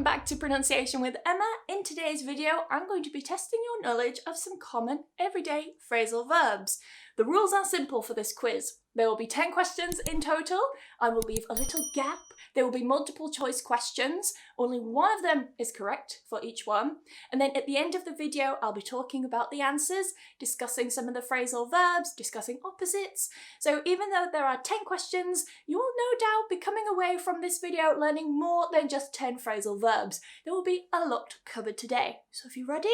back to Pronunciation with Emma. In today's video, I'm going to be testing your knowledge of some common everyday phrasal verbs. The rules are simple for this quiz. There will be 10 questions in total. I will leave a little gap. There will be multiple choice questions. Only one of them is correct for each one. And then at the end of the video, I'll be talking about the answers, discussing some of the phrasal verbs, discussing opposites. So even though there are 10 questions, you will no doubt be coming away from this video learning more than just 10 phrasal verbs. There will be a lot covered today. So if you're ready,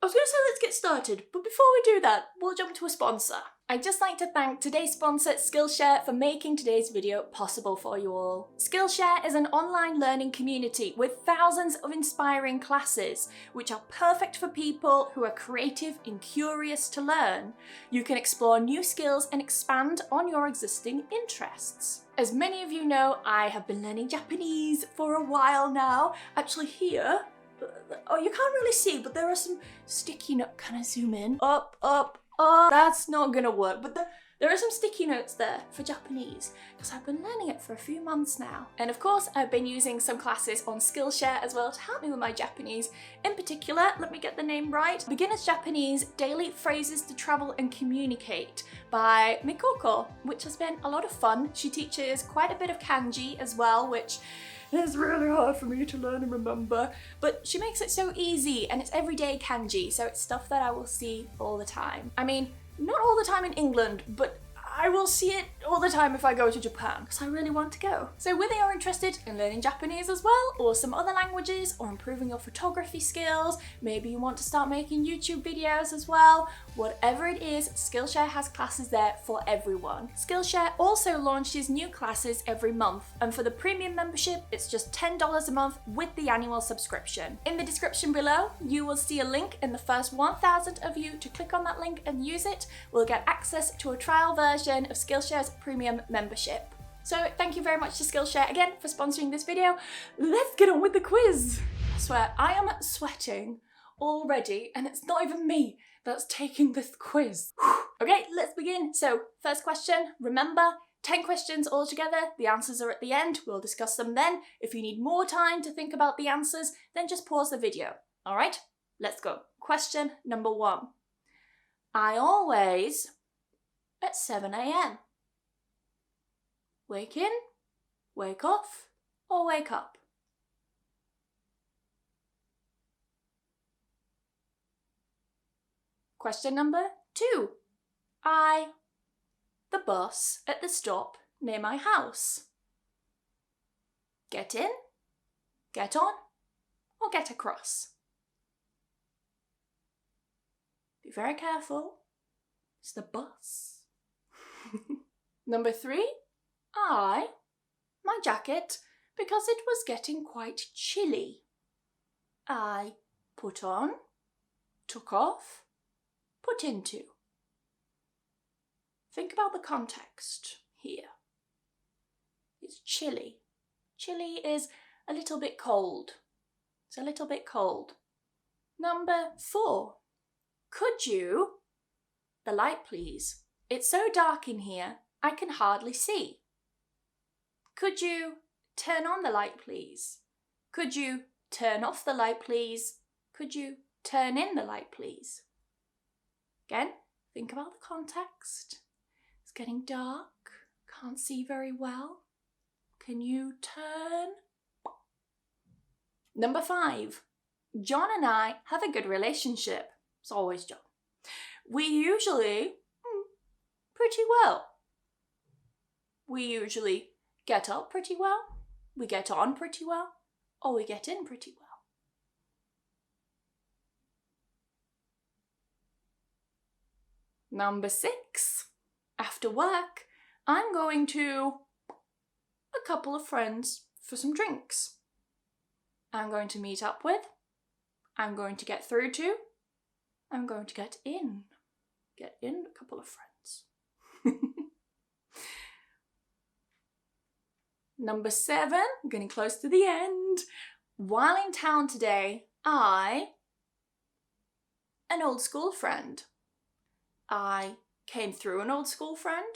I was going to say let's get started, but before we do that, we'll jump to a sponsor. I'd just like to thank today's sponsor, Skillshare, for making today's video possible for you all. Skillshare is an online learning community with thousands of inspiring classes, which are perfect for people who are creative and curious to learn. You can explore new skills and expand on your existing interests. As many of you know, I have been learning Japanese for a while now. Actually here, oh, you can't really see, but there are some sticky notes. Can I zoom in? Up. That's not gonna work, but there are some sticky notes there for Japanese because I've been learning it for a few months now. And of course, I've been using some classes on Skillshare as well to help me with my Japanese. In particular, let me get the name right, Beginner's Japanese Daily Phrases to Travel and Communicate by Mikoko, which has been a lot of fun. She teaches quite a bit of kanji as well, which it's really hard for me to learn and remember, but she makes it so easy, and it's everyday kanji, so it's stuff that I will see all the time. I mean, not all the time in England, but I will see it all the time if I go to Japan, because I really want to go. So whether you're interested in learning Japanese as well, or some other languages, or improving your photography skills, maybe you want to start making YouTube videos as well, whatever it is, Skillshare has classes there for everyone. Skillshare also launches new classes every month, and for the premium membership, it's just $10 a month with the annual subscription. In the description below, you will see a link, and the first 1,000 of you to click on that link and use it will get access to a trial version of Skillshare's premium membership. So thank you very much to Skillshare again for sponsoring this video. Let's get on with the quiz. I swear, I am sweating already, and it's not even me that's taking this quiz. Okay, let's begin. So first question, remember, 10 questions altogether. The answers are at the end. We'll discuss them then. If you need more time to think about the answers, then just pause the video. All right, let's go. Question number 1. I always at 7 a.m. Wake in, wake off, or wake up? Question number 2. The bus at the stop near my house. Get in, get on, or get across? Be very careful. It's the bus. Number 3, my jacket, because it was getting quite chilly. I put on, took off, put into. Think about the context here. It's chilly. Chilly is a little bit cold. It's a little bit cold. Number 4, could you, the light please. It's so dark in here, I can hardly see. Could you turn on the light, please? Could you turn off the light, please? Could you turn in the light, please? Again, think about the context. It's getting dark, can't see very well. Can you turn? Number 5, John and I have a good relationship. It's always John. We usually pretty well. We usually get up pretty well, we get on pretty well, or we get in pretty well. Number 6, after work, I'm going to a couple of friends for some drinks. I'm going to meet up with, I'm going to get through to, I'm going to get in a couple of friends. Number 7, getting close to the end. While in town today, an old school friend. I came through an old school friend.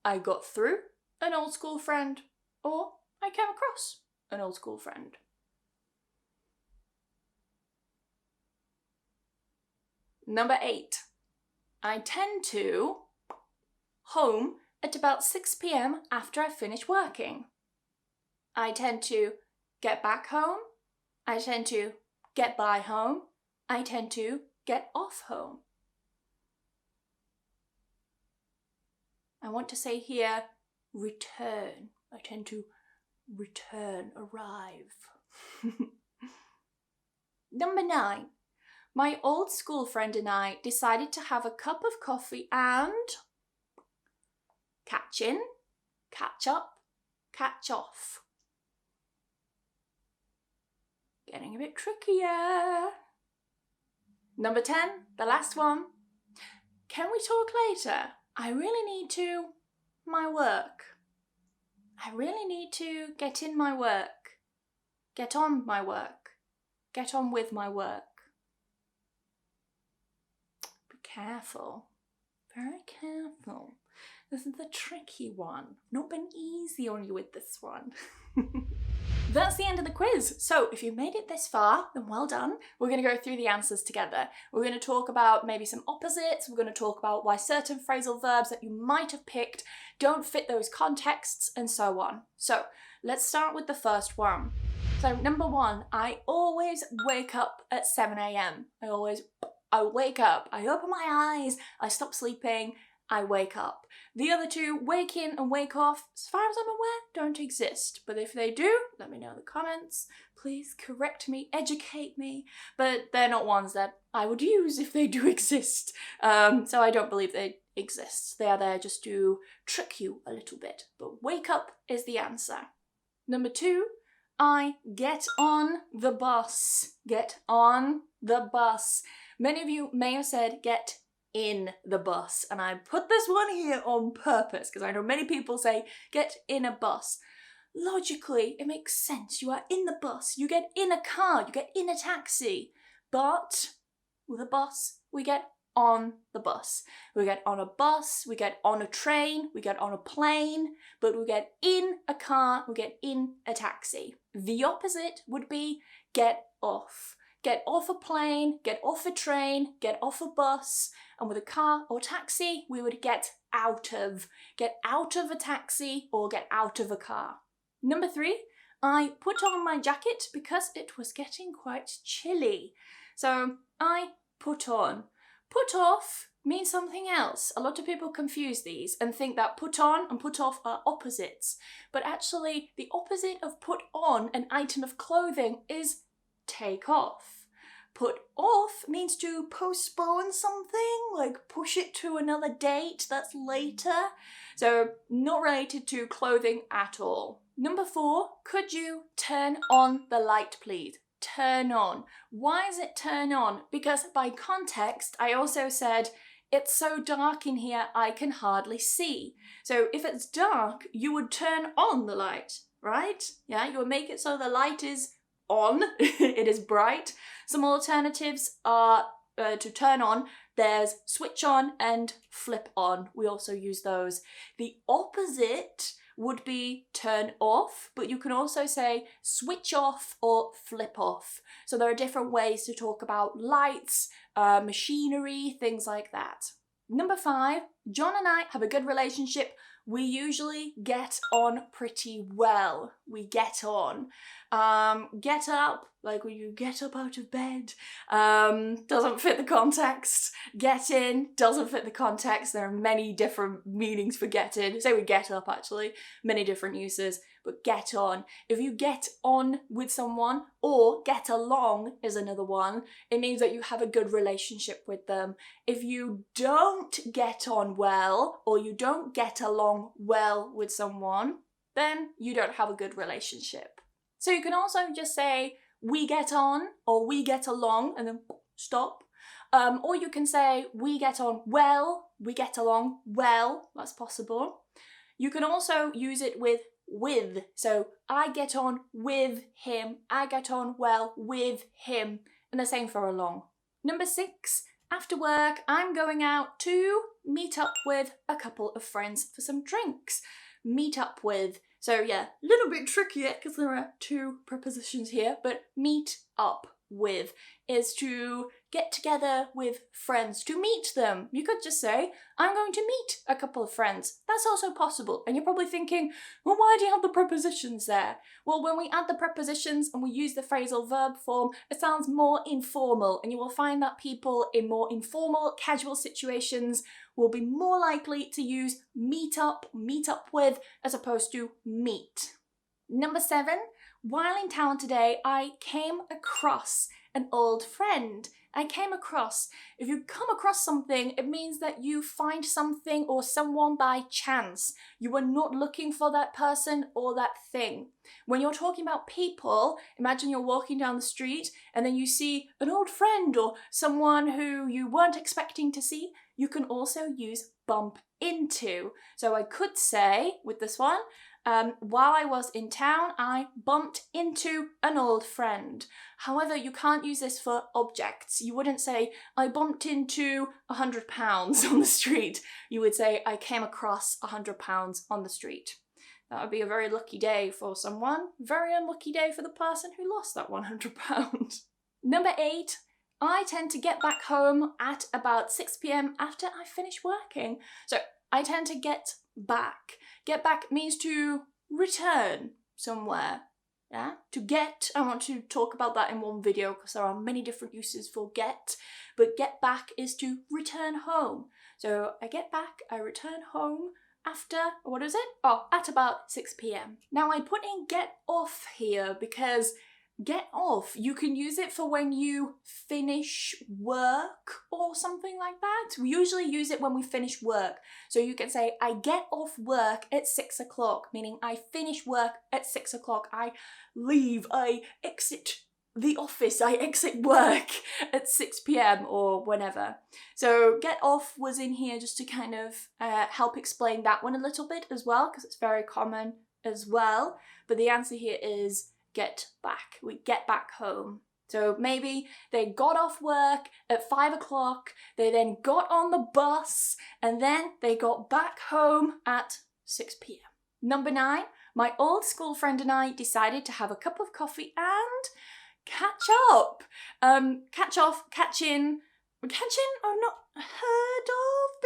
I got through an old school friend. Or I came across an old school friend. Number 8. I tend to home at about 6 p.m. after I finish working. I tend to get back home. I tend to get by home. I tend to get off home. I want to say here, return. I tend to return, arrive. Number 9. My old school friend and I decided to have a cup of coffee and catch in, catch up, catch off. Getting a bit trickier. Number 10, the last one. Can we talk later? I really need to my work. I really need to get in my work. Get on my work. Get on with my work. Be careful. Very careful. This is the tricky one. Not been easy on you with this one. That's the end of the quiz. So if you made it this far, then well done. We're going to go through the answers together. We're going to talk about maybe some opposites. We're going to talk about why certain phrasal verbs that you might have picked don't fit those contexts and so on. So let's start with the first one. So number 1, I always wake up at 7 a.m. I wake up, I open my eyes, I stop sleeping, I wake up. The other two, wake in and wake off, as far as I'm aware, don't exist. But if they do, let me know in the comments. Please correct me, educate me. But they're not ones that I would use if they do exist. So I don't believe they exist. They are there just to trick you a little bit. But wake up is the answer. Number 2, I get on the bus. Get on the bus. Many of you may have said get in the bus, and I put this one here on purpose because I know many people say get in a bus. Logically, it makes sense. You are in the bus, you get in a car, you get in a taxi. But with a bus, we get on the bus. We get on a bus, we get on a train, we get on a plane, but we get in a car, we get in a taxi. The opposite would be get off. Get off a plane, get off a train, get off a bus, and with a car or taxi, we would get out of a taxi or get out of a car. Number 3, I put on my jacket because it was getting quite chilly. So I put on. Put off means something else. A lot of people confuse these and think that put on and put off are opposites. But actually, the opposite of put on an item of clothing is take off. Put off means to postpone something, like push it to another date that's later. So not related to clothing at all. Number 4, could you turn on the light, please? Turn on. Why is it turn on? Because by context, I also said, it's so dark in here, I can hardly see. So if it's dark, you would turn on the light, right? Yeah, you would make it so the light is on, it is bright. Some alternatives are to turn on. There's switch on and flip on. We also use those. The opposite would be turn off, but you can also say switch off or flip off. So there are different ways to talk about lights, machinery, things like that. Number 5, John and I have a good relationship. We usually get on pretty well. We get on. Get up, like when you get up out of bed, doesn't fit the context. Get in, doesn't fit the context. There are many different meanings for get in. Say we get up, actually. Many different uses, but get on. If you get on with someone, or get along is another one, it means that you have a good relationship with them. If you don't get on well, or you don't get along well with someone, then you don't have a good relationship. So you can also just say, we get on, or we get along, and then stop. Or you can say, we get on well, we get along well, that's possible. You can also use it with. So I get on with him, I get on well with him, and the same for along. Number 6, after work, I'm going out to meet up with a couple of friends for some drinks. Meet up with. So yeah, a little bit trickier because there are two prepositions here, but meet up with is to get together with friends, to meet them. You could just say, I'm going to meet a couple of friends. That's also possible. And you're probably thinking, well, why do you have the prepositions there? Well, when we add the prepositions and we use the phrasal verb form, it sounds more informal, and you will find that people in more informal, casual situations will be more likely to use meet up with, as opposed to meet. Number 7, while in town today, I came across an old friend. I came across. If you come across something, it means that you find something or someone by chance. You were not looking for that person or that thing. When you're talking about people, imagine you're walking down the street and then you see an old friend or someone who you weren't expecting to see. You can also use bump into. So I could say with this one, while I was in town, I bumped into an old friend. However, you can't use this for objects. You wouldn't say, I bumped into £100 on the street. You would say, I came across £100 on the street. That would be a very lucky day for someone. Very unlucky day for the person who lost that £100. Number 8, I tend to get back home at about 6 p.m. after I finish working. So I tend to get back. Get back means to return somewhere. Yeah? To get, I want to talk about that in one video because there are many different uses for get, but get back is to return home. So I get back, I return home after, what is it? Oh, at about 6 p.m. Now I put in get off here because get off, you can use it for when you finish work or something like that. We usually use it when we finish work. So you can say, I get off work at 6 o'clock, meaning I finish work at 6 o'clock. I leave, I exit the office, I exit work at 6 p.m. or whenever. So get off was in here just to kind of help explain that one a little bit as well, because it's very common as well. But the answer here is get back. We get back home. So maybe they got off work at 5 o'clock, they then got on the bus, and then they got back home at 6 p.m. Number 9, my old school friend and I decided to have a cup of coffee and catch up. Catch off, catch in, I've not heard of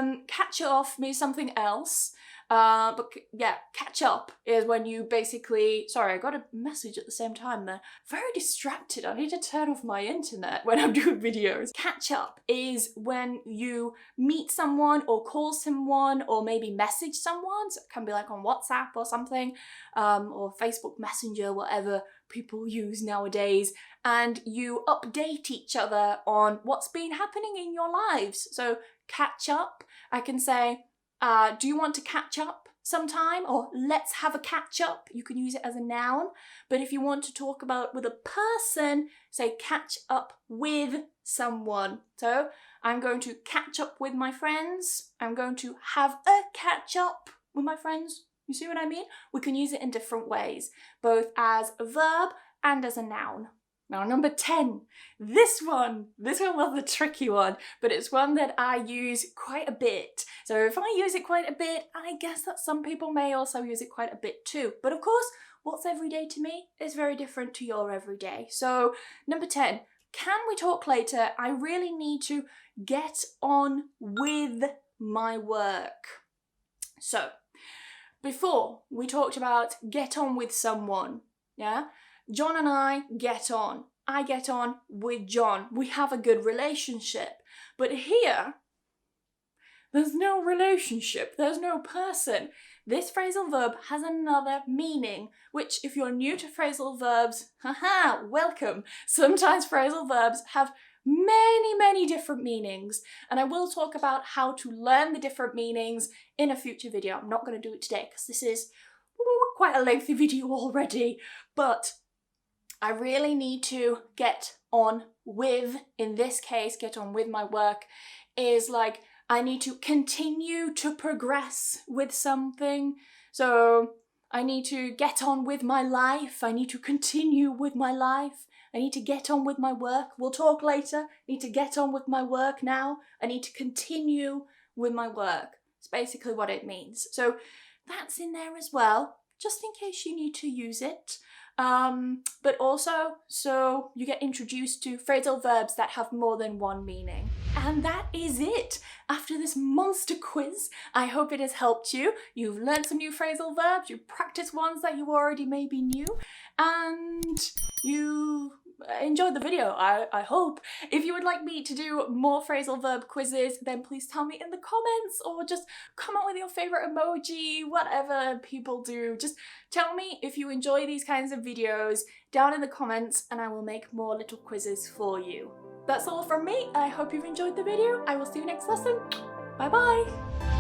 before. Catch off means something else. But yeah, catch up is when you basically, sorry, I got a message at the same time there. Very distracted, I need to turn off my internet when I'm doing videos. Catch up is when you meet someone or call someone or maybe message someone, so it can be like on WhatsApp or something, or Facebook Messenger, whatever people use nowadays, and you update each other on what's been happening in your lives. So catch up, I can say, do you want to catch up sometime? Or let's have a catch up. You can use it as a noun. But if you want to talk about with a person, say catch up with someone. So I'm going to catch up with my friends. I'm going to have a catch up with my friends. You see what I mean? We can use it in different ways, both as a verb and as a noun. Now, number 10, this one was the tricky one, but it's one that I use quite a bit. So if I use it quite a bit, I guess that some people may also use it quite a bit too. But of course, what's everyday to me is very different to your everyday. So number 10, can we talk later? I really need to get on with my work. So before we talked about get on with someone, yeah? John and I get on. I get on with John. We have a good relationship. But here, there's no relationship. There's no person. This phrasal verb has another meaning, which if you're new to phrasal verbs, haha, welcome. Sometimes phrasal verbs have many different meanings, and I will talk about how to learn the different meanings in a future video. I'm not going to do it today because this is quite a lengthy video already, but I really need to get on with, in this case, get on with my work, is like I need to continue to progress with something. So I need to get on with my life. I need to continue with my life. I need to get on with my work. We'll talk later. I need to get on with my work now. I need to continue with my work. It's basically what it means. So that's in there as well, just in case you need to use it. But also, so you get introduced to phrasal verbs that have more than one meaning. And that is it. After this monster quiz, I hope it has helped you. You've learned some new phrasal verbs, you've practiced ones that you already maybe knew, and you enjoyed the video, I hope. If you would like me to do more phrasal verb quizzes, then please tell me in the comments, or just comment with your favourite emoji, whatever people do. Just tell me if you enjoy these kinds of videos down in the comments, and I will make more little quizzes for you. That's all from me. I hope you've enjoyed the video. I will see you next lesson. Bye bye!